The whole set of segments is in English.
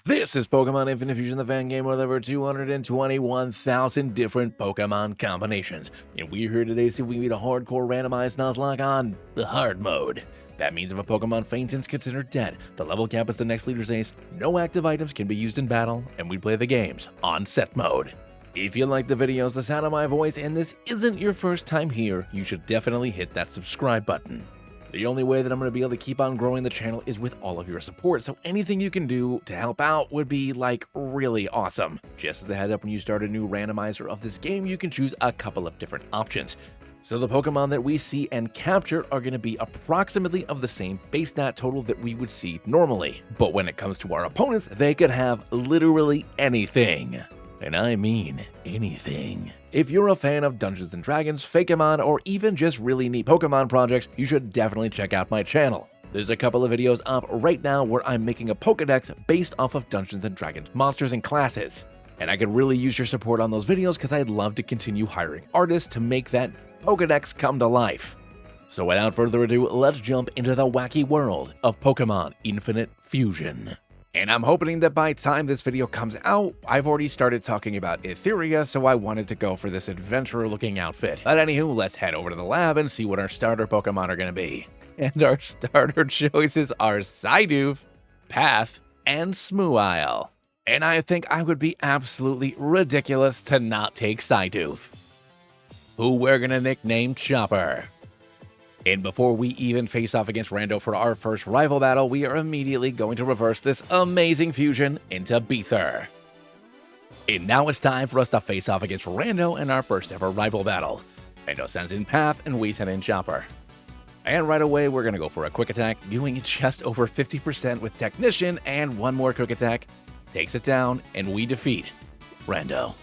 This is Pokemon Infinite Fusion, the fan game with over 221,000 different Pokemon combinations. And we're here today to see if we can beat a hardcore randomized Nuzlocke on the hard mode. That means if a Pokemon faints and is considered dead, the level cap is the next leader's ace, no active items can be used in battle, and we play the games on set mode. If you like the videos, the sound of my voice, and this isn't your first time here, you should definitely hit that subscribe button. The only way that I'm going to be able to keep on growing the channel is with all of your support, so anything you can do to help out would be, really awesome. Just as a head up, when you start a new randomizer of this game, you can choose a couple of different options. So the Pokemon that we see and capture are going to be approximately of the same base stat total that we would see normally. But when it comes to our opponents, they could have literally anything. And I mean anything. If you're a fan of Dungeons & Dragons, Fakemon, or even just really neat Pokemon projects, you should definitely check out my channel. There's a couple of videos up right now where I'm making a Pokedex based off of Dungeons & Dragons monsters and classes. And I could really use your support on those videos because I'd love to continue hiring artists to make that Pokedex come to life. So without further ado, let's jump into the wacky world of Pokemon Infinite Fusion. And I'm hoping that by the time this video comes out, I've already started talking about Etheria, so I wanted to go for this adventurer-looking outfit. But anywho, let's head over to the lab and see what our starter Pokemon are going to be. And our starter choices are Psyduff, Path, and Smooile. And I think I would be absolutely ridiculous to not take Psyduff, who we're going to nickname Chopper. And before we even face off against Rando for our first rival battle, we are immediately going to reverse this amazing fusion into Beether. And now it's time for us to face off against Rando in our first ever rival battle. Rando sends in Path and we send in Chopper. And right away we're going to go for a quick attack, doing just over 50% with Technician, and one more quick attack takes it down and we defeat Rando.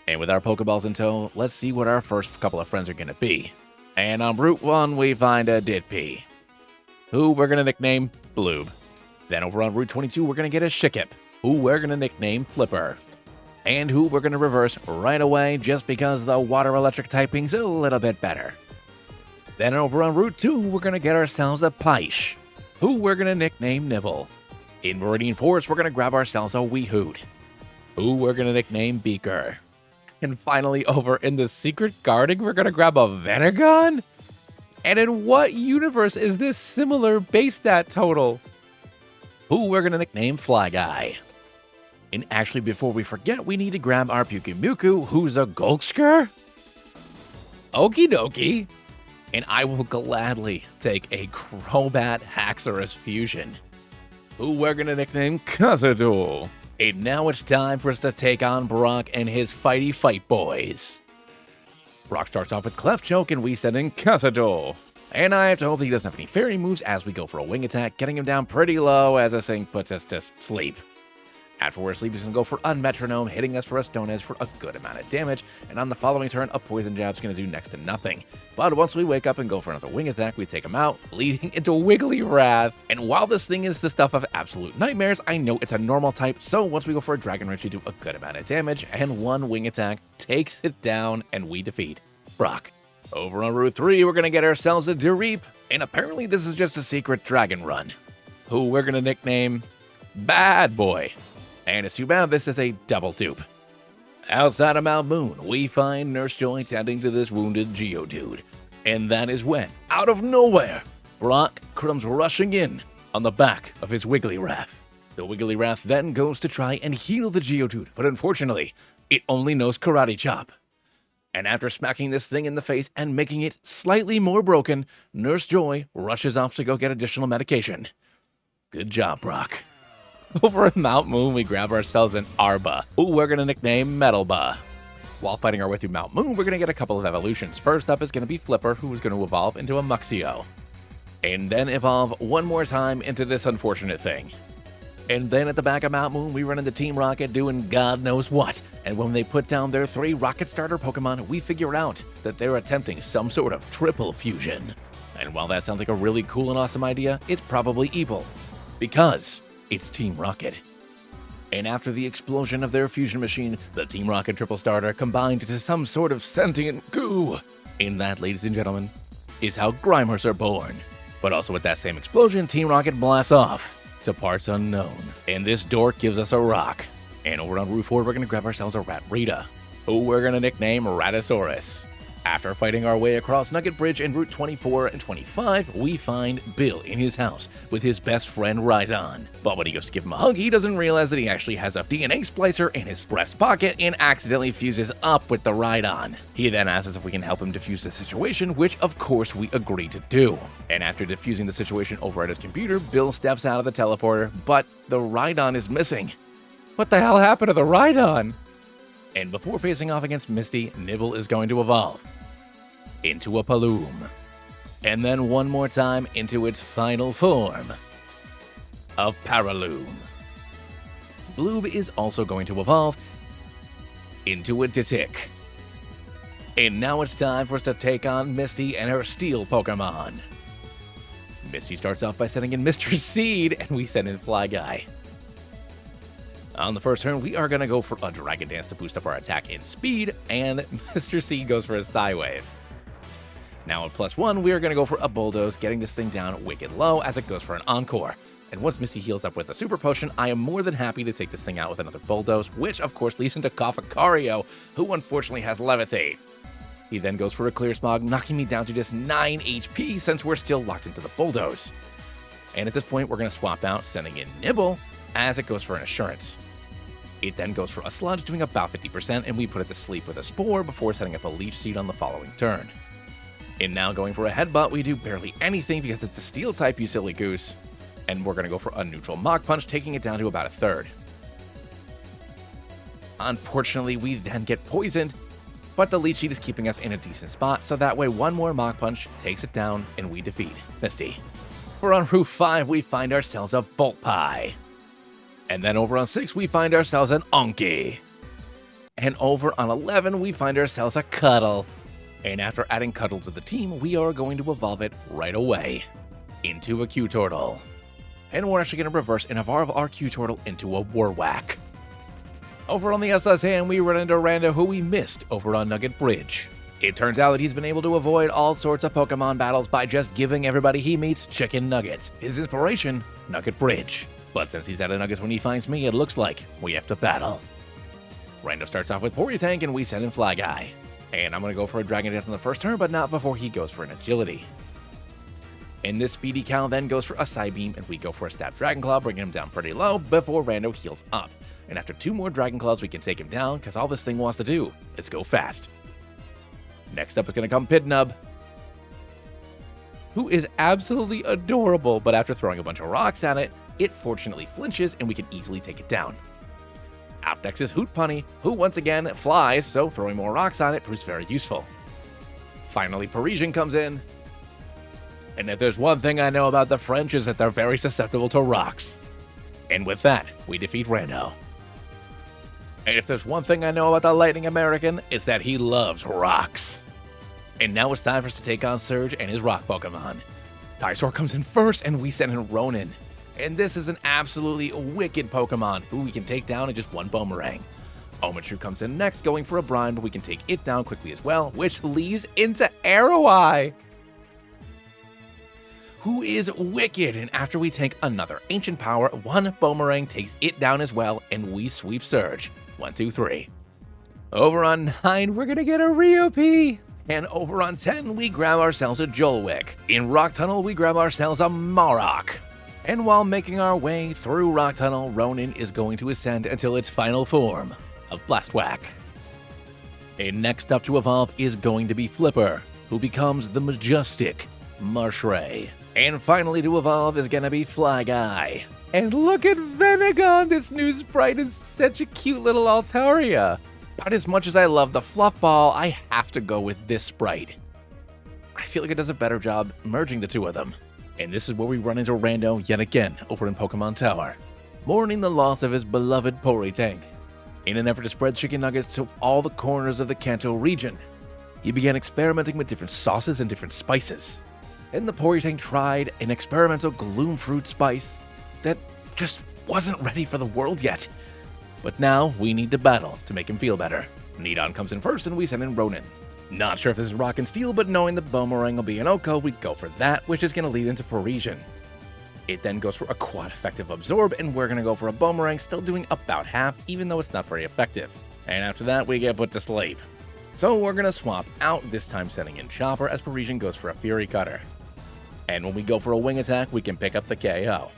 And with our Pokeballs in tow, let's see what our first couple of friends are going to be. And on Route 1, we find a Ditpy, who we're going to nickname Bloob. Then over on Route 22, we're going to get a Shikip, who we're going to nickname Flipper. And who we're going to reverse right away just because the water-electric typing's a little bit better. Then over on Route 2, we're going to get ourselves a Paish, who we're going to nickname Nibble. In Meridian Forest, we're going to grab ourselves a Weehoot, who we're going to nickname Beaker. And finally, over in the Secret Garden, we're going to grab a Venegon? And in what universe is this similar base stat total? Who we're going to nickname Fly Guy. And actually, before we forget, we need to grab our Pyukumuku, who's a Golksker? Okie dokie. And I will gladly take a Crobat Haxorus fusion, who we're going to nickname Cazador. And now it's time for us to take on Brock and his fighty fight boys. Brock starts off with Cleft Choke and we send in Cazador. And I have to hope that he doesn't have any fairy moves as we go for a wing attack, getting him down pretty low as this thing puts us to sleep. After we're asleep, he's going to go for Unmetronome, hitting us for a Stone Edge for a good amount of damage, and on the following turn, a Poison Jab's going to do next to nothing. But once we wake up and go for another wing attack, we take him out, leading into Wiggly Wrath. And while this thing is the stuff of absolute nightmares, I know it's a normal type, so once we go for a Dragon Rage, we do a good amount of damage, and one wing attack takes it down, and we defeat Brock. Over on Route 3, we're going to get ourselves a Dereep, and apparently this is just a secret Dragon Run, who we're going to nickname Bad Boy. And it's too bad this is a double dupe. Outside of Mount Moon, we find Nurse Joy tending to this wounded Geodude. And that is when, out of nowhere, Brock comes rushing in on the back of his Wiggly Wrath. The Wiggly Wrath then goes to try and heal the Geodude, but unfortunately, it only knows Karate Chop. And after smacking this thing in the face and making it slightly more broken, Nurse Joy rushes off to go get additional medication. Good job, Brock. Over at Mount Moon, we grab ourselves an Arba, who we're going to nickname Metalba. While fighting our way through Mount Moon, we're going to get a couple of evolutions. First up is going to be Flipper, who is going to evolve into a Muxio. And then evolve one more time into this unfortunate thing. And then at the back of Mount Moon, we run into Team Rocket doing God knows what. And when they put down their 3 Rocket Starter Pokemon, we figure out that they're attempting some sort of triple fusion. And while that sounds like a really cool and awesome idea, it's probably evil. Because it's Team Rocket. And after the explosion of their fusion machine, the Team Rocket Triple Starter combined into some sort of sentient goo. And that, ladies and gentlemen, is how Grimers are born. But also with that same explosion, Team Rocket blasts off. to parts unknown. And this dork gives us a rock. And over on Route 4, we're going to grab ourselves a Rat Rita, who we're going to nickname Ratasaurus. After fighting our way across Nugget Bridge in Route 24 and 25, we find Bill in his house with his best friend Rhydon. But when he goes to give him a hug, he doesn't realize that he actually has a DNA splicer in his breast pocket and accidentally fuses up with the Rhydon. He then asks us if we can help him defuse the situation, which of course we agree to do. And after defusing the situation over at his computer, Bill steps out of the teleporter, but the Rhydon is missing. What the hell happened to the Rhydon? And before facing off against Misty, Nibble is going to evolve into a Paloom, and then one more time into its final form of Paraloom. Bloob is also going to evolve into a Ditic. And now it's time for us to take on Misty and her Steel Pokemon. Misty starts off by sending in Mr. Seed, and we send in Fly Guy. On the first turn, we are going to go for a Dragon Dance to boost up our attack and speed, and Mr. Seed goes for a Psywave. Now at +1, we are going to go for a Bulldoze, getting this thing down wicked low as it goes for an Encore. And once Misty heals up with a Super Potion, I am more than happy to take this thing out with another Bulldoze, which of course leads into Kafakario, who unfortunately has Levitate. He then goes for a Clear Smog, knocking me down to just 9 HP since we're still locked into the Bulldoze. And at this point, we're going to swap out, sending in Nibble as it goes for an Assurance. It then goes for a Sludge, doing about 50%, and we put it to sleep with a Spore before setting up a Leech Seed on the following turn. And now going for a Headbutt, we do barely anything because it's a Steel type, you silly goose. And we're going to go for a neutral Mach Punch, taking it down to about a third. Unfortunately, we then get poisoned, but the Leech Seed is keeping us in a decent spot, so that way one more Mach Punch takes it down and we defeat Misty. We're on Route 5, we find ourselves a Volt Pie. And then over on 6, we find ourselves an Unky. And over on 11, we find ourselves a Cuddle. And after adding Cuddle to the team, we are going to evolve it right away into a Q-Turtle. And we're actually going to reverse and evolve our Q-Turtle into a Warwhack. Over on the SS hand, we run into Rando, who we missed over on Nugget Bridge. It turns out that he's been able to avoid all sorts of Pokemon battles by just giving everybody he meets chicken nuggets. His inspiration, Nugget Bridge. But since he's out of nuggets when he finds me, it looks like we have to battle. Rando starts off with Poritank, and we send in Fly Guy. And I'm going to go for a Dragon Dance on the first turn, but not before he goes for an Agility. And this Speedy Cow then goes for a Psybeam, and we go for a Stab Dragon Claw, bringing him down pretty low before Rando heals up. And after 2 more Dragon Claws, we can take him down, because all this thing wants to do is go fast. Next up is going to come Pidnub, who is absolutely adorable, but after throwing a bunch of rocks at it, it fortunately flinches, and we can easily take it down. Up next is Hoot Punny, who once again flies, so throwing more rocks on it proves very useful. Finally, Parisian comes in. And if there's one thing I know about the French is that they're very susceptible to rocks. And with that, we defeat Rando. And if there's one thing I know about the Lightning American, it's that he loves rocks. And now it's time for us to take on Surge and his rock Pokemon. Tysaur comes in first, and we send in Ronin. And this is an absolutely wicked Pokemon who we can take down in just 1 Boomerang. Omatru comes in next, going for a Brine, but we can take it down quickly as well, which leads into Arroweye, who is wicked. And after we take another Ancient Power, 1 Boomerang takes it down as well, and we sweep Surge. 1, 2, 3. Over on 9, we're gonna get a Riopi. And over on 10, we grab ourselves a Jolwick. In Rock Tunnel, we grab ourselves a Marok. And while making our way through Rock Tunnel, Ronin is going to ascend until its final form of Blastwhack. And next up to evolve is going to be Flipper, who becomes the majestic Marshray. And finally to evolve is going to be Fly Guy. And look at Venegon! This new sprite is such a cute little Altaria. But as much as I love the Fluff Ball, I have to go with this sprite. I feel like it does a better job merging the two of them. And this is where we run into Rando yet again over in Pokemon Tower, mourning the loss of his beloved Poritank. In an effort to spread chicken nuggets to all the corners of the Kanto region, he began experimenting with different sauces and different spices. And the Poritank tried an experimental Gloom Fruit spice that just wasn't ready for the world yet. But now we need to battle to make him feel better. Nidon comes in first, and we send in Ronin. Not sure if this is Rock and Steel, but knowing the Boomerang will be an Oko, we go for that, which is going to lead into Parisian. It then goes for a quad effective absorb, and we're gonna go for a boomerang, still doing about half, even though it's not very effective. And after that, we get put to sleep. So we're gonna swap out, this time sending in Chopper, as Parisian goes for a Fury Cutter. And when we go for a wing attack, we can pick up the KO.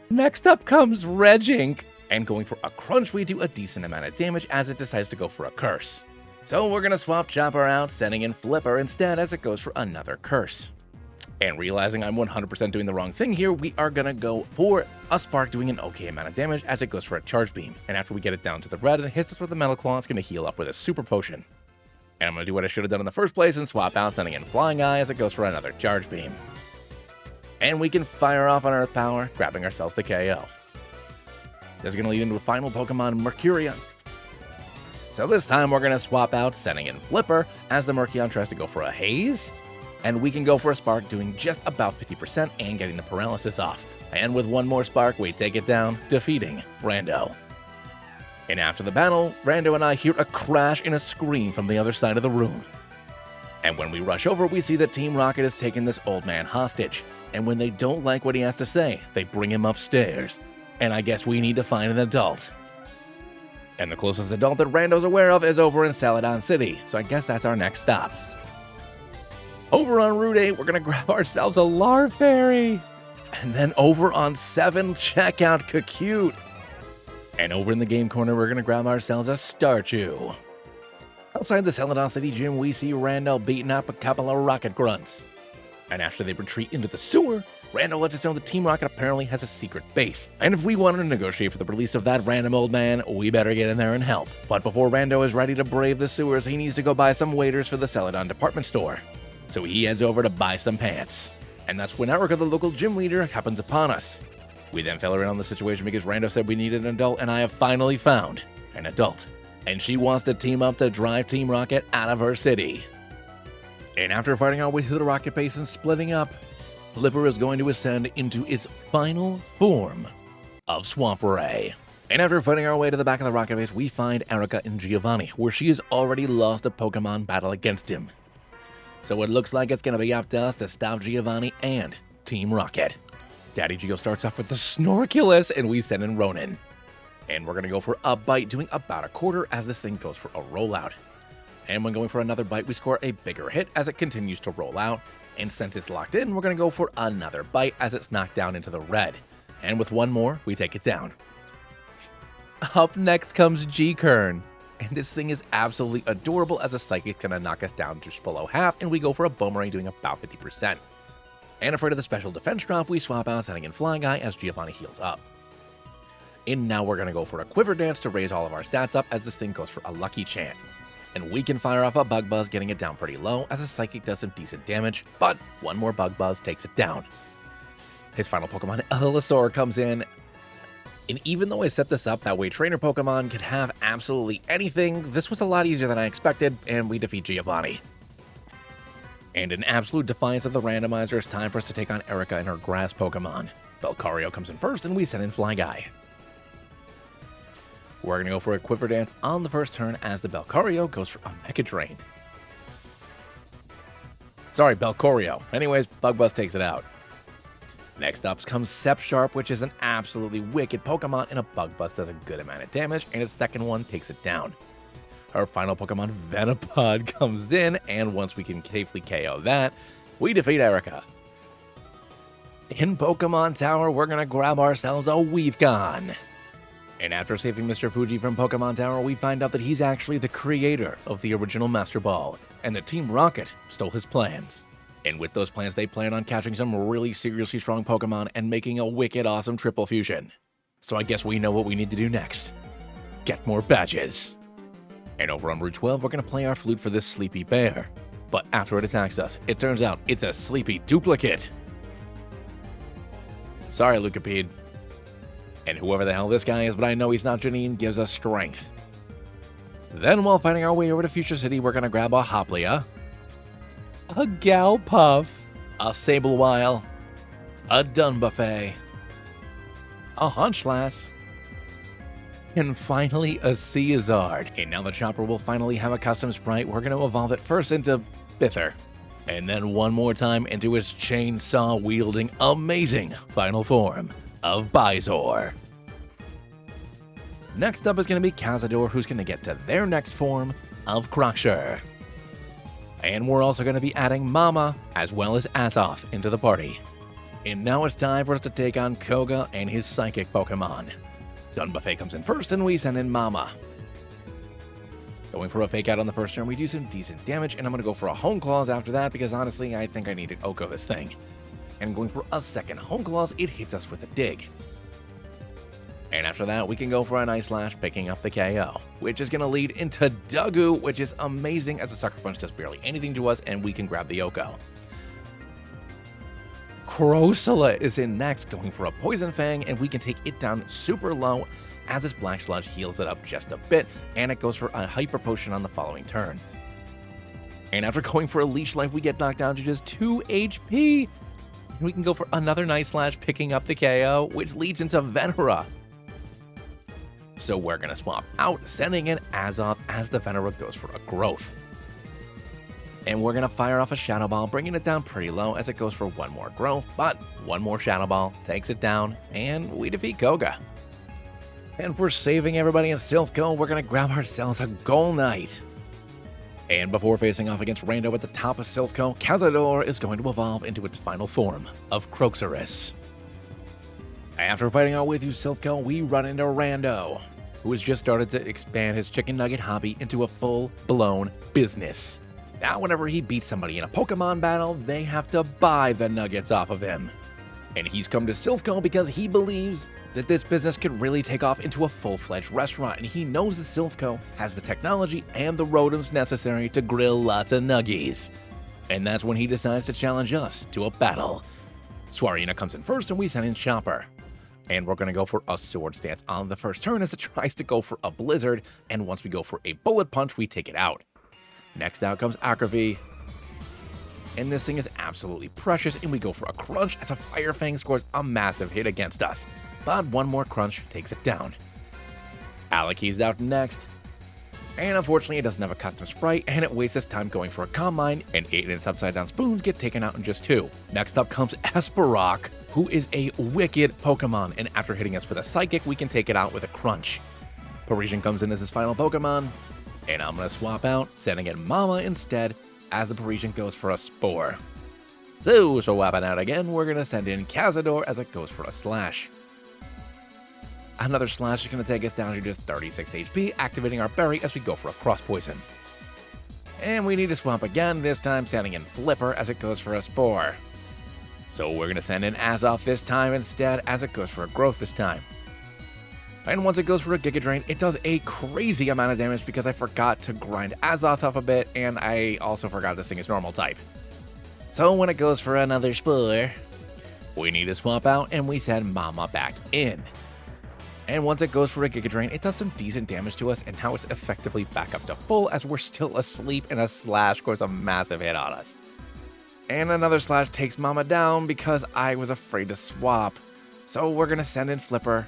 Next up comes Regink, and going for a crunch, we do a decent amount of damage as it decides to go for a curse. So we're gonna swap Chopper out, sending in Flipper instead as it goes for another curse. And realizing I'm 100% doing the wrong thing here, we are gonna go for a Spark doing an okay amount of damage as it goes for a Charge Beam. And after we get it down to the red and it hits us with the Metal Claw, it's gonna heal up with a Super Potion. And I'm gonna do what I should have done in the first place and swap out, sending in Flying Eye as it goes for another Charge Beam. And we can fire off on Earth Power, grabbing ourselves the KO. This is gonna lead into a final Pokemon, Mercurion. So this time we're gonna swap out, sending in Flipper as the Mercurion tries to go for a Haze. And we can go for a Spark, doing just about 50% and getting the paralysis off. And with one more Spark, we take it down, defeating Rando. And after the battle, Rando and I hear a crash and a scream from the other side of the room. And when we rush over, we see that Team Rocket has taken this old man hostage. And when they don't like what he has to say, they bring him upstairs. And I guess we need to find an adult. And the closest adult that Rando's aware of is over in Celadon City, so I guess that's our next stop. Over on Route 8, we're gonna grab ourselves a Larfairy. And then over on 7, check out Kakute. And over in the game corner, we're gonna grab ourselves a Starchu. Outside the Celadon City gym, we see Randall beating up a couple of Rocket Grunts. And after they retreat into the sewer, Randall lets us know that Team Rocket apparently has a secret base. And if we want to negotiate for the release of that random old man, we better get in there and help. But before Rando is ready to brave the sewers, he needs to go buy some waiters for the Celadon department store. So he heads over to buy some pants. And that's when Erica, the local gym leader, happens upon us. We then fill her in on the situation because Rando said we needed an adult, and I have finally found an adult. And she wants to team up to drive Team Rocket out of her city. And after fighting our way through the Rocket base and splitting up, Flipper is going to ascend into its final form of Swamp Ray. And after fighting our way to the back of the Rocket base, we find Erica and Giovanni, where she has already lost a Pokemon battle against him. So it looks like it's going to be up to us to stop Giovanni and Team Rocket. Daddy Geo starts off with the Snorkulus, and we send in Ronin. And we're going to go for a bite, doing about a quarter as this thing goes for a rollout. And when going for another bite, we score a bigger hit as it continues to roll out. And since it's locked in, we're going to go for another bite as it's knocked down into the red. And with one more, we take it down. Up next comes G-Kern. And this thing is absolutely adorable as a Psychic's going to knock us down just below half, and we go for a Boomerang doing about 50%. And afraid of the special defense drop, we swap out, sending in Flying Eye as Giovanni heals up. And now we're going to go for a Quiver Dance to raise all of our stats up as this thing goes for a Lucky Chant. And we can fire off a Bug Buzz, getting it down pretty low as a Psychic does some decent damage, but one more Bug Buzz takes it down. His final Pokemon, Elisaur, comes in. And even though I set this up that way Trainer Pokemon could have absolutely anything, this was a lot easier than I expected, and we defeat Giovanni. And in absolute defiance of the randomizer, it's time for us to take on Erica and her grass Pokemon. Belcario comes in first, and we send in Flying Eye. We're going to go for a Quiver Dance on the first turn as the Belcario goes for a Mega Drain. Sorry, Belcorio. Anyways, Bug Buzz takes it out. Next up comes Scepsharp, which is an absolutely wicked Pokemon, and a Bug Buzz does a good amount of damage, and its second one takes it down. Our final Pokemon, Venipod, comes in, and once we can safely KO that, we defeat Erica. In Pokemon Tower, we're going to grab ourselves a Weavcon. And after saving Mr. Fuji from Pokemon Tower, we find out that he's actually the creator of the original Master Ball, and that Team Rocket stole his plans. And with those plans, they plan on catching some really seriously strong Pokemon and making a wicked awesome triple fusion. So I guess we know what we need to do next. Get more badges. And over on Route 12, we're going to play our flute for this sleepy bear. But after it attacks us, it turns out it's a sleepy duplicate. Sorry, Lucapede. And whoever the hell this guy is, but I know he's not Janine, gives us strength. Then while fighting our way over to Future City, we're going to grab a Hoplia, a Galpuff, a Sablewile, a Dunbuffet, a Hunchlass, and finally a Caesard. And now the Chopper will finally have a custom sprite. We're going to evolve it first into Bither. And then one more time into his chainsaw-wielding amazing final form of Bizor. Next up is going to be Cazador, who's going to get to their next form of Crocsher. And we're also going to be adding Mama as well as Azoth into the party. And now it's time for us to take on Koga and his psychic Pokemon. Dunbuffet comes in first and we send in Mama. Going for a fake out on the first turn, we do some decent damage, and I'm going to go for a Hone Claws after that because honestly I think I need to Oko this thing. And going for a second Hone Claws, it hits us with a dig. And after that, we can go for an Ice Slash, picking up the KO, which is going to lead into Dugu, which is amazing as a Sucker Punch does barely anything to us, and we can grab the Oko. Crocella is in next, going for a Poison Fang, and we can take it down super low as this Black Sludge heals it up just a bit, and it goes for a Hyper Potion on the following turn. And after going for a Leech Life, we get knocked down to just 2 HP, and we can go for another Night Slash, picking up the KO, which leads into Venera. So we're going to swap out, sending in Azoth as the Venera goes for a Growth. And we're going to fire off a Shadow Ball, bringing it down pretty low as it goes for one more Growth, but one more Shadow Ball takes it down, and we defeat Koga. And for saving everybody in Silph Co, we're going to grab ourselves a Gold Knight. And before facing off against Rando at the top of Silph Co, Cazador is going to evolve into its final form of Croxorus. After fighting our way through Silph Co, we run into Rando, who has just started to expand his chicken nugget hobby into a full-blown business. Now whenever he beats somebody in a Pokemon battle, they have to buy the nuggets off of him. And he's come to Silph Co because he believes that this business could really take off into a full-fledged restaurant, and he knows that Silph Co has the technology and the rotoms necessary to grill lots of nuggies. And that's when he decides to challenge us to a battle. Swarina comes in first and we send in Chopper. And we're going to go for a Sword Stance on the first turn as it tries to go for a Blizzard, and once we go for a Bullet Punch, we take it out. Next out comes Akravi. And this thing is absolutely precious, and we go for a Crunch as a Fire Fang scores a massive hit against us. But one more Crunch takes it down. Alaki's out next. And unfortunately, it doesn't have a custom sprite, and it wastes its time going for a Calm Mind, and 8 in its Upside Down Spoons get taken out in just 2. Next up comes Esperock, who is a wicked Pokemon, and after hitting us with a Psychic, we can take it out with a Crunch. Parisian comes in as his final Pokemon, and I'm going to swap out, sending in Mama instead, as the Parisian goes for a Spore. So swapping out again, we're going to send in Cazador as it goes for a Slash. Another Slash is going to take us down to just 36 HP, activating our Berry as we go for a Cross Poison. And we need to swap again, this time sending in Flipper as it goes for a Spore. So we're going to send in Azoth this time instead as it goes for a Growth this time. And once it goes for a Giga Drain, it does a crazy amount of damage because I forgot to grind Azoth up a bit, and I also forgot this thing is Normal type. So when it goes for another Spore, we need to swap out and we send Mama back in. And once it goes for a Giga Drain, it does some decent damage to us, and now it's effectively back up to full as we're still asleep, and a Slash scores a massive hit on us. And another Slash takes Mama down because I was afraid to swap. So we're going to send in Flipper.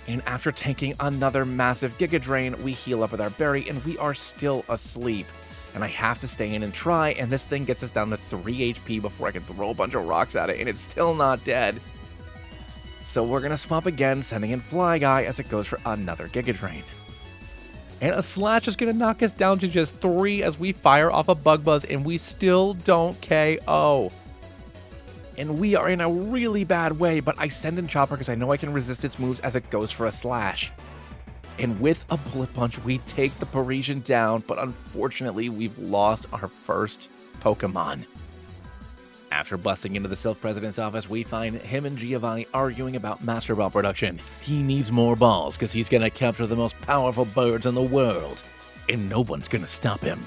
And after tanking another massive Giga Drain, we heal up with our Berry, and we are still asleep. And I have to stay in and try, and this thing gets us down to 3 HP before I can throw a bunch of rocks at it, and it's still not dead. So we're going to swap again, sending in Fly Guy as it goes for another Giga Drain. And a Slash is going to knock us down to just 3 as we fire off a Bug Buzz, and we still don't KO. And we are in a really bad way, but I send in Chopper because I know I can resist its moves as it goes for a Slash. And with a Bullet Punch, we take the Parisian down, but unfortunately, we've lost our first Pokemon. After busting into the Silph President's office, we find him and Giovanni arguing about Master Ball production. He needs more balls because he's going to capture the most powerful birds in the world. And no one's going to stop him.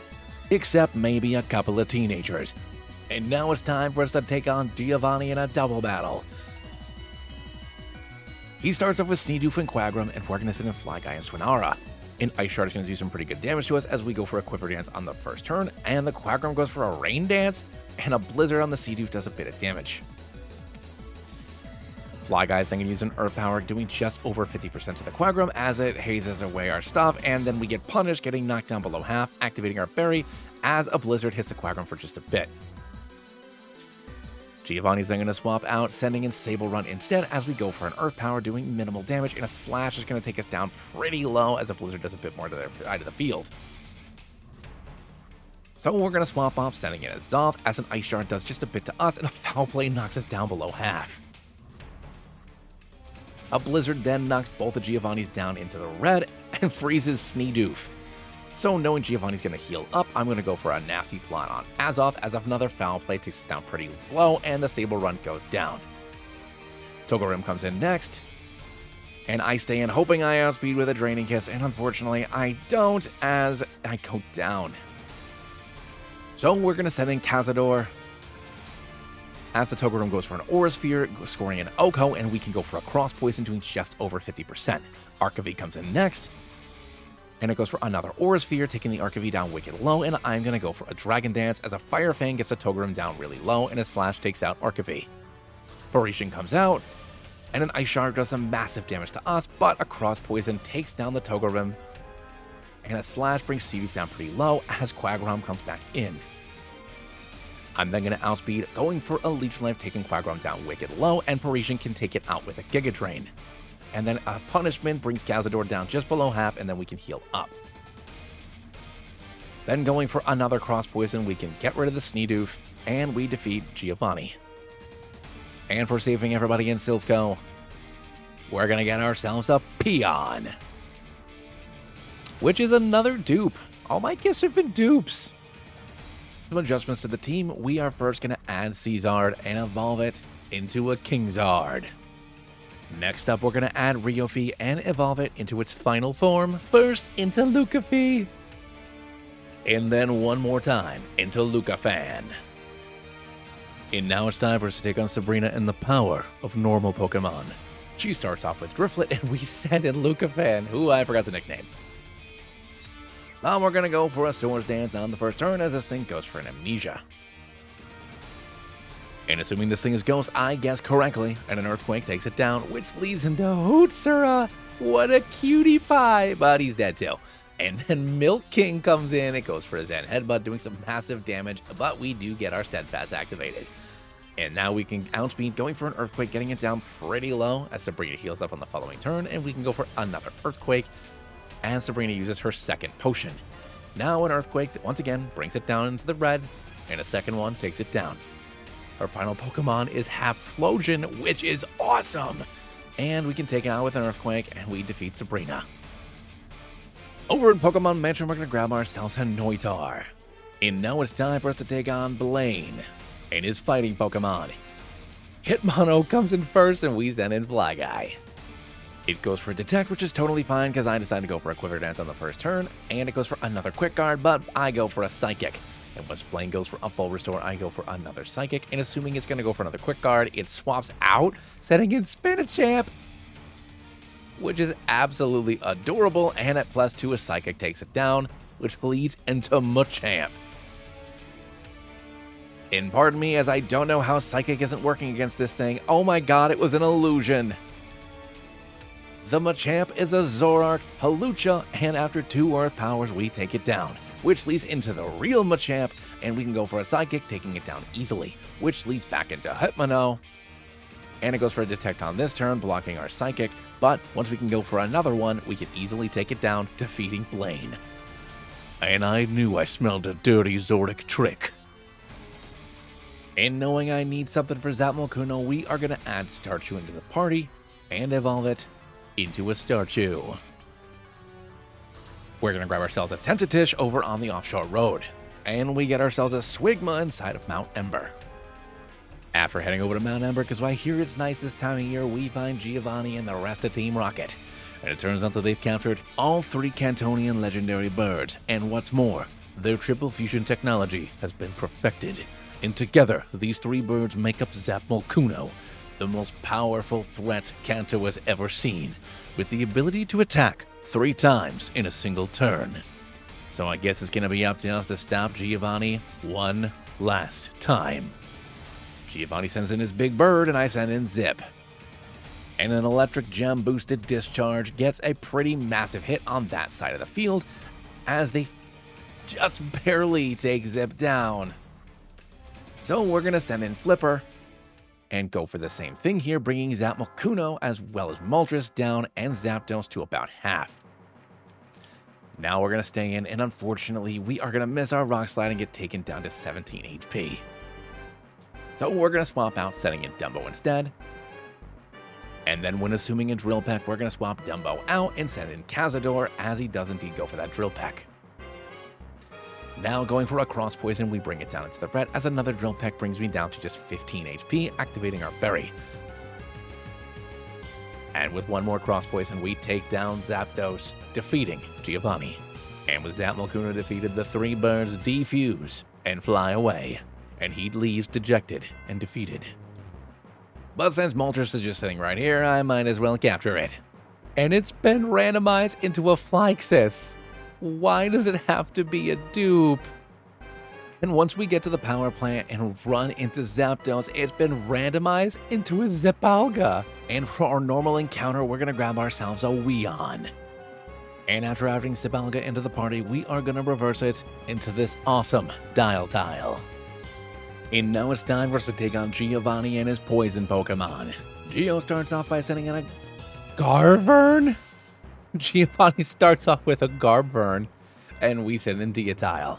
Except maybe a couple of teenagers. And now it's time for us to take on Giovanni in a double battle. He starts off with Sneedoof and Quagram, and we're going to send in Fly Guy and Swinara. And Ice Shard is going to do some pretty good damage to us as we go for a Quiver Dance on the first turn, and the Quagram goes for a Rain Dance, and a Blizzard on the Seadoof does a bit of damage. Fly Guy is then going to use an Earth Power, doing just over 50% to the Quagram as it hazes away our stuff, and then we get punished, getting knocked down below half, activating our Berry as a Blizzard hits the Quagram for just a bit. Giovanni's then going to swap out, sending in Sable Run instead as we go for an Earth Power, doing minimal damage, and a Slash is going to take us down pretty low as a Blizzard does a bit more to their side of the field. So we're going to swap off, sending in a Zoth as an Ice Shard does just a bit to us, and a Foul Play knocks us down below half. A Blizzard then knocks both the Giovannis down into the red and freezes Sneedoof. So knowing Giovanni's going to heal up, I'm going to go for a nasty plot on Azoth as another Foul Play takes us down pretty low and the Sable Run goes down. Togerim comes in next, and I stay in hoping I outspeed with a Draining Kiss, and unfortunately I don't as I go down. So we're going to send in Cazador as the Togerim goes for an Aura Sphere, scoring an Oko, and we can go for a Cross Poison doing just over 50%. Archivy comes in next, and it goes for another Aura Sphere, taking the Archivy down wicked low, and I'm going to go for a Dragon Dance as a Fire Fang gets the Togerim down really low, and a Slash takes out Archivy. Parisian comes out, and an Ice Shard does some massive damage to us, but a Cross Poison takes down the Togerim, and a Slash brings Seaweed down pretty low as Quagram comes back in. I'm then going to outspeed, going for a Leech Life, taking Quagram down wicked low, and Parisian can take it out with a Giga Drain. And then a Punishment brings Cazador down just below half, and then we can heal up. Then going for another Cross Poison, we can get rid of the Sneedoof, and we defeat Giovanni. And for saving everybody in Silph Co, we're going to get ourselves a Peon, which is another dupe. All my gifts have been dupes. Some adjustments to the team. We are first going to add Caesard and evolve it into a Kingzard. Next up, we're going to add Riophi and evolve it into its final form, first into Lucafie, and then one more time into Lucafan. And now it's time for us to take on Sabrina and the power of normal Pokemon. She starts off with Driflet, and we send in Lucafan, who I forgot to nickname. Now we're going to go for a Swords Dance on the first turn as this thing goes for an Amnesia. And assuming this thing is Ghost, I guess correctly, and an Earthquake takes it down, which leads into Hootsura. What a cutie pie, but he's dead too. And then Milk King comes in, it goes for a Zen Headbutt, doing some massive damage, but we do get our Steadfast activated. And now we can outspeed, going for an Earthquake, getting it down pretty low as Sabrina heals up on the following turn, and we can go for another Earthquake, and Sabrina uses her second potion. Now an Earthquake, once again, brings it down into the red, and a second one takes it down. Her final Pokemon is Half-Flosion, which is awesome! And we can take it out with an Earthquake, and we defeat Sabrina. Over in Pokemon Mansion, we're going to grab ourselves a Noitar. And now it's time for us to take on Blaine and his fighting Pokemon. Hitmono comes in first, and we send in Flyguy. It goes for a Detect, which is totally fine because I decided to go for a Quiver Dance on the first turn, and it goes for another Quick Guard, but I go for a Psychic. And once Blaine goes for a full restore, I go for another Psychic, and assuming it's going to go for another Quick Guard, it swaps out, setting in Spinachamp, which is absolutely adorable, and at +2, a Psychic takes it down, which leads into Machamp. And pardon me, as I don't know how Psychic isn't working against this thing. Oh my god, it was an illusion. The Machamp is a Zoroark, Hawlucha, and after 2 Earth Powers, we take it down, which leads into the real Machamp, and we can go for a Psychic, taking it down easily, which leads back into Hitmono, and it goes for a Detect on this turn, blocking our Psychic, but once we can go for another one, we can easily take it down, defeating Blaine. And I knew I smelled a dirty Zodic trick. And knowing I need something for Zapmokuno, we are going to add Starchu into the party, and evolve it into a Starchu. We're going to grab ourselves a Tentatish over on the offshore road, and we get ourselves a Swigma inside of Mount Ember. After heading over to Mount Ember, because I hear it's nice this time of year, we find Giovanni and the rest of Team Rocket. And it turns out that they've captured all 3 Cantonian legendary birds, and what's more, their triple fusion technology has been perfected. And together, these 3 birds make up Zapmokuno, the most powerful threat Kanto has ever seen, with the ability to attack 3 times in a single turn. So I guess it's going to be up to us to stop Giovanni one last time. Giovanni sends in his big bird, and I send in Zip. And an electric gem boosted discharge gets a pretty massive hit on that side of the field, as they just barely take Zip down. So we're going to send in Flipper, and go for the same thing here, bringing Zapmalkuno as well as Moltres down and Zapdos to about half. Now we're going to stay in, and unfortunately, we are going to miss our Rock Slide and get taken down to 17 HP. So we're going to swap out, setting in Dumbo instead. And then when assuming a Drill Peck, we're going to swap Dumbo out and send in Cazador, as he does indeed go for that Drill Peck. Now going for a Cross Poison, we bring it down into the red, as another Drill Peck brings me down to just 15 HP, activating our Berry. And with one more Cross Poison, we take down Zapdos, defeating Giovanni. And with Zapmalkuno defeated, the three birds defuse and fly away, and he leaves dejected and defeated. But since Moltres is just sitting right here, I might as well capture it. And it's been randomized into a Flyxis. Why does it have to be a dupe? And once we get to the power plant and run into Zapdos, it's been randomized into a Zipalga. And for our normal encounter, we're going to grab ourselves a Weon. And after adding Zipalga into the party, we are going to reverse it into this awesome Dialtile. And now it's time for us to take on Giovanni and his poison Pokemon. Gio starts off by sending in a Garvern? Giovanni starts off with a Garvern, and we send in Diatile.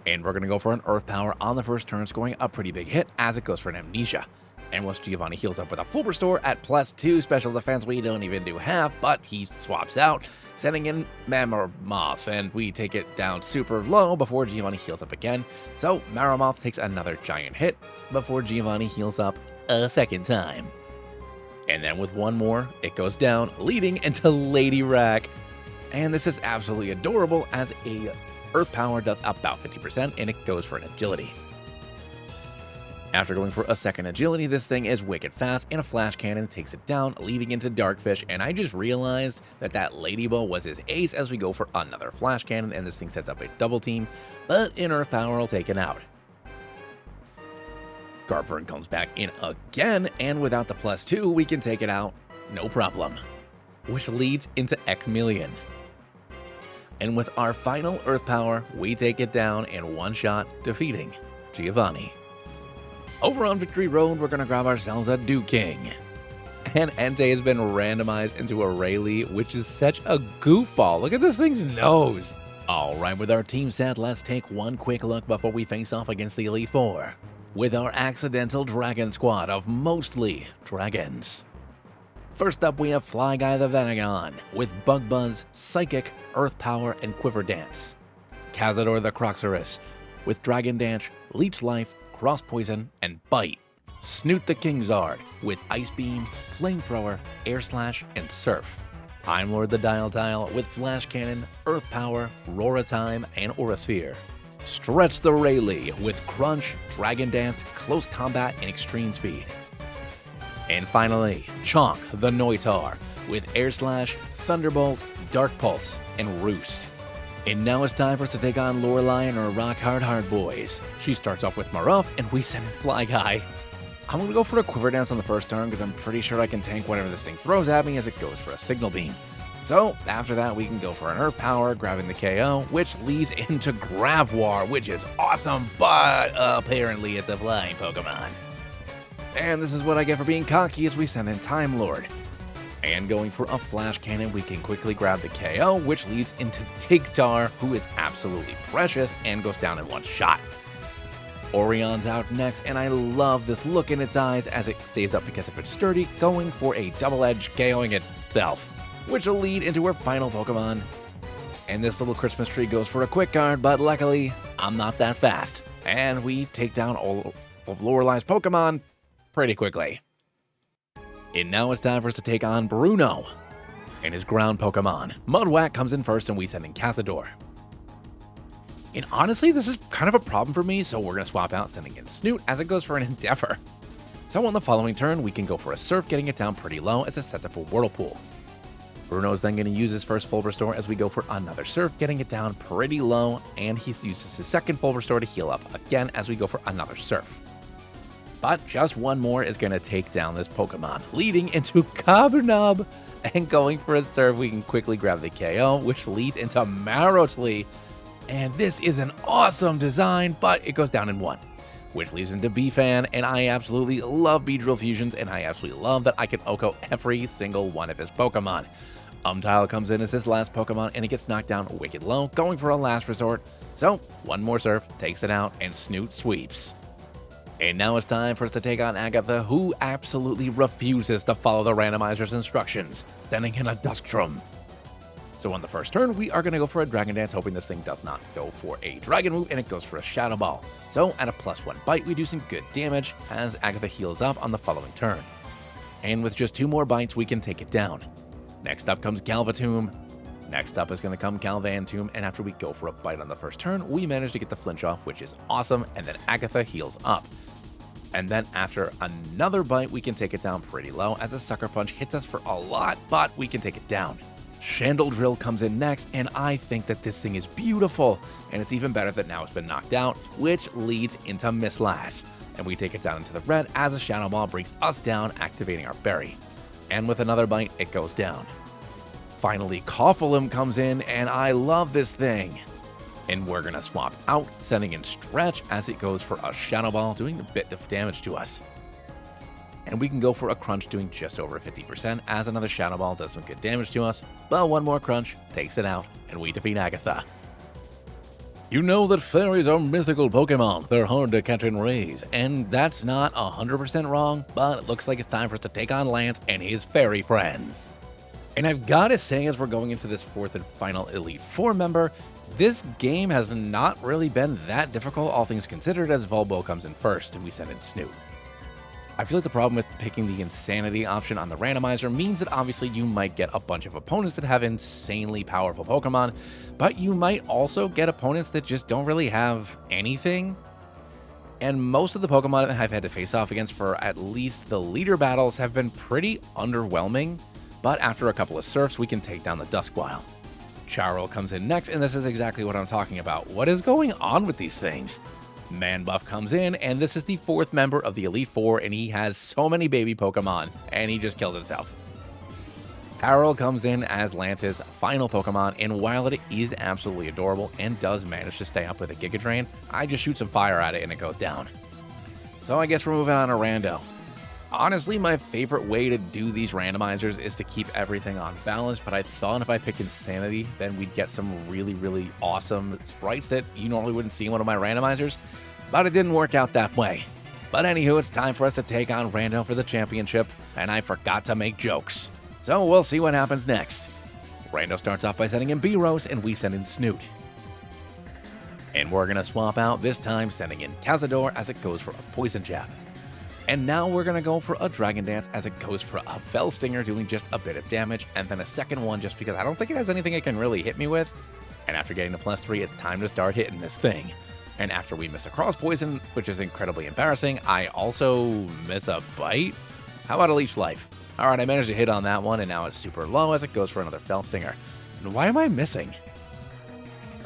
And we're going to go for an Earth Power on the first turn, scoring a pretty big hit as it goes for an Amnesia. And once Giovanni heals up with a full restore at +2 special defense, we don't even do half, but he swaps out, sending in Mammoth, and we take it down super low before Giovanni heals up again. So Mammoth takes another giant hit before Giovanni heals up a second time. And then with one more, it goes down, leading into Lady Rack. And this is absolutely adorable, as a Earth Power does about 50%, and it goes for an Agility. After going for a second Agility, this thing is wicked fast, and a Flash Cannon takes it down, leading into Darkfish. And I just realized that Lady Ball was his ace, as we go for another Flash Cannon, and this thing sets up a double team, but an Earth Power will take it out. Garvern comes back in again, and without the +2, we can take it out, no problem. Which leads into Ekmillion. And with our final Earth Power, we take it down in one shot, defeating Giovanni. Over on Victory Road, we're going to grab ourselves a Duking. And Entei has been randomized into a Rayleigh, which is such a goofball. Look at this thing's nose. Alright, with our team set, let's take one quick look before we face off against the Elite Four. With our accidental dragon squad of mostly dragons. First up, we have Fly Guy the Venegon, with Bug Buzz, Psychic, Earth Power, and Quiver Dance. Cazador the Croxorus, with Dragon Dance, Leech Life, Cross Poison, and Bite. Snoot the Kingzard, with Ice Beam, Flamethrower, Air Slash, and Surf. Time Lord the Dialtile, with Flash Cannon, Earth Power, Roar Time, and Aura Sphere. Stretch the Rayleigh, with Crunch, Dragon Dance, Close Combat, and Extreme Speed. And finally, Chonk the Noitar, with Air Slash, Thunderbolt, Dark Pulse, and Roost. And now it's time for us to take on Lorelei and her Rock Hard Boys. She starts off with Maruff, and we send in Fly Guy. I'm going to go for a Quiver Dance on the first turn, because I'm pretty sure I can tank whatever this thing throws at me as it goes for a Signal Beam. So, after that, we can go for an Earth Power, grabbing the KO, which leads into Gravoir, which is awesome, but apparently it's a flying Pokemon. And this is what I get for being cocky, as we send in Time Lord. And going for a Flash Cannon, we can quickly grab the KO, which leads into Tigtar, who is absolutely precious and goes down in one shot. Orion's out next, and I love this look in its eyes as it stays up because of its sturdy, going for a double edge, KOing itself, which will lead into her final Pokemon. And this little Christmas tree goes for a quick guard, but luckily, I'm not that fast. And we take down all of Lorelei's Pokemon pretty quickly. And now it's time for us to take on Bruno and his ground Pokemon. Mudwhack comes in first, and we send in Cazador. And honestly, this is kind of a problem for me, so we're going to swap out, sending in Snoot as it goes for an Endeavor. So on the following turn, we can go for a Surf, getting it down pretty low as it sets up a Whirlpool. Bruno is then going to use his first full restore as we go for another Surf, getting it down pretty low, and he uses his second full restore to heal up again as we go for another Surf. But just one more is going to take down this Pokemon, leading into Cabernob, and going for a Surf, we can quickly grab the KO, which leads into Marotli. And this is an awesome design, but it goes down in one. which leads into B-Fan, and I absolutely love Beedrill fusions, and I absolutely love that I can OHKO every single one of his Pokemon. Umbtile comes in as his last Pokemon, and it gets knocked down wicked low, going for a last resort. So, one more Surf takes it out, and Snoot sweeps. And now it's time for us to take on Agatha, who absolutely refuses to follow the randomizer's instructions, sending in a Duskdrum. So on the first turn, we are going to go for a Dragon Dance, hoping this thing does not go for a Dragon move, and it goes for a Shadow Ball. So at a +1 bite, we do some good damage, as Agatha heals up on the following turn. And with just 2 more bites, we can take it down. Next up comes Galvatomb. Next up is going to come Galvantomb, and after we go for a bite on the first turn, we manage to get the flinch off, which is awesome, and then Agatha heals up. And then after another bite, we can take it down pretty low, as a Sucker Punch hits us for a lot, but we can take it down. Chandeldrill comes in next, and I think that this thing is beautiful, and it's even better that now it's been knocked out, which leads into Misslass. And we take it down into the red as a Shadow Ball brings us down, activating our berry. And with another bite, it goes down. Finally, Koffalum comes in, and I love this thing. And we're going to swap out, sending in Stretch as it goes for a Shadow Ball, doing a bit of damage to us. And we can go for a Crunch, doing just over 50%, as another Shadow Ball does some good damage to us, but one more Crunch takes it out, and we defeat Agatha. You know that fairies are mythical Pokemon. They're hard to catch and raise, and that's not 100% wrong, but it looks like it's time for us to take on Lance and his fairy friends. And I've got to say, as we're going into this 4th and final Elite Four member, this game has not really been that difficult, all things considered, as Volbo comes in first, and we send in Snoot. I feel like the problem with picking the Insanity option on the randomizer means that obviously you might get a bunch of opponents that have insanely powerful Pokemon, but you might also get opponents that just don't really have anything. And most of the Pokemon that I've had to face off against for at least the leader battles have been pretty underwhelming, but after a couple of Surfs, we can take down the Duskwile. Charl comes in next, and this is exactly what I'm talking about. What is going on with these things? Manbuff comes in, and this is the 4th member of the Elite Four, and he has so many baby Pokemon, and he just kills himself. Harrell comes in as Lance's final Pokemon, and while it is absolutely adorable and does manage to stay up with a Giga Drain, I just shoot some fire at it and it goes down. So I guess we're moving on to Rando. Honestly, my favorite way to do these randomizers is to keep everything on balance, but I thought if I picked Insanity, then we'd get some really, really awesome sprites that you normally wouldn't see in one of my randomizers, but it didn't work out that way. But anywho, it's time for us to take on Rando for the championship, and I forgot to make jokes. So we'll see what happens next. Rando starts off by sending in B-Rose, and we send in Snoot. And we're going to swap out, this time sending in Cazador as it goes for a Poison Jab. And now we're going to go for a Dragon Dance as it goes for a Fell Stinger, doing just a bit of damage, and then a second one just because I don't think it has anything it can really hit me with. And after getting to +3, it's time to start hitting this thing. And after we miss a Cross Poison, which is incredibly embarrassing, I also miss a Bite? How about a Leech Life? Alright, I managed to hit on that one, and now it's super low as it goes for another Fell Stinger. And why am I missing?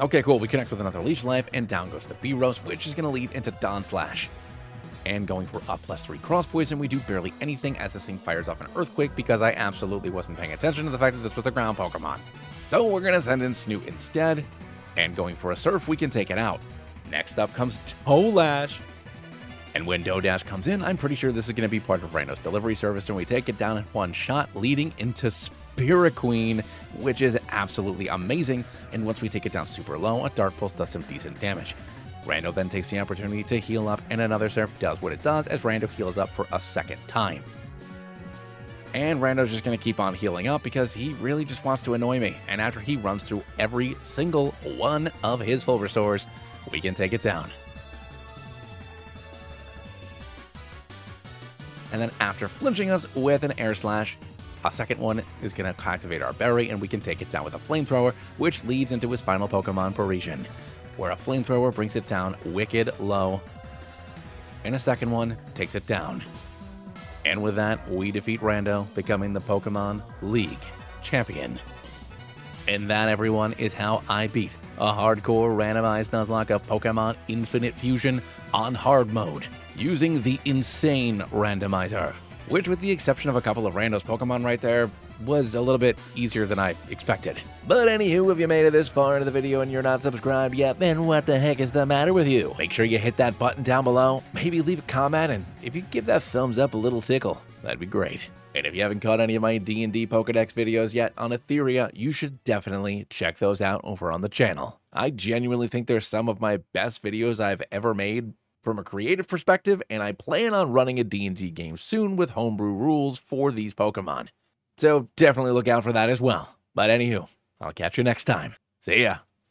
Okay, cool, we connect with another Leech Life, and down goes the B-Rose, which is going to lead into Dawn Slash. And going for a +3 Cross Poison, we do barely anything as this thing fires off an Earthquake because I absolutely wasn't paying attention to the fact that this was a ground Pokemon. So we're going to send in Snoot instead, and going for a Surf, we can take it out. Next up comes Tolash. And when Dodash comes in, I'm pretty sure this is going to be part of Rando's delivery service, and we take it down in one shot, leading into Spirit Queen, which is absolutely amazing. And once we take it down super low, a Dark Pulse does some decent damage. Rando then takes the opportunity to heal up, and another Surf does what it does as Rando heals up for a second time. And Rando's just going to keep on healing up because he really just wants to annoy me. And after he runs through every single one of his full restores, we can take it down. And then after flinching us with an Air Slash, a second one is going to activate our berry, and we can take it down with a Flamethrower, which leads into his final Pokemon, Parisian, where a Flamethrower brings it down wicked low, and a second one takes it down. And with that, we defeat Rando, becoming the Pokemon League champion. And that, everyone, is how I beat a hardcore randomized Nuzlocke of Pokemon Infinite Fusion on hard mode, using the insane randomizer, which, with the exception of a couple of Rando's Pokemon right there, was a little bit easier than I expected. But anywho, if you made it this far into the video and you're not subscribed yet, then what the heck is the matter with you? Make sure you hit that button down below, maybe leave a comment, and if you give that thumbs up a little tickle, that'd be great. And if you haven't caught any of my D&D Pokedex videos yet on Etheria, you should definitely check those out over on the channel. I genuinely think they're some of my best videos I've ever made from a creative perspective, and I plan on running a D&D game soon with homebrew rules for these Pokemon. So definitely look out for that as well. But anywho, I'll catch you next time. See ya.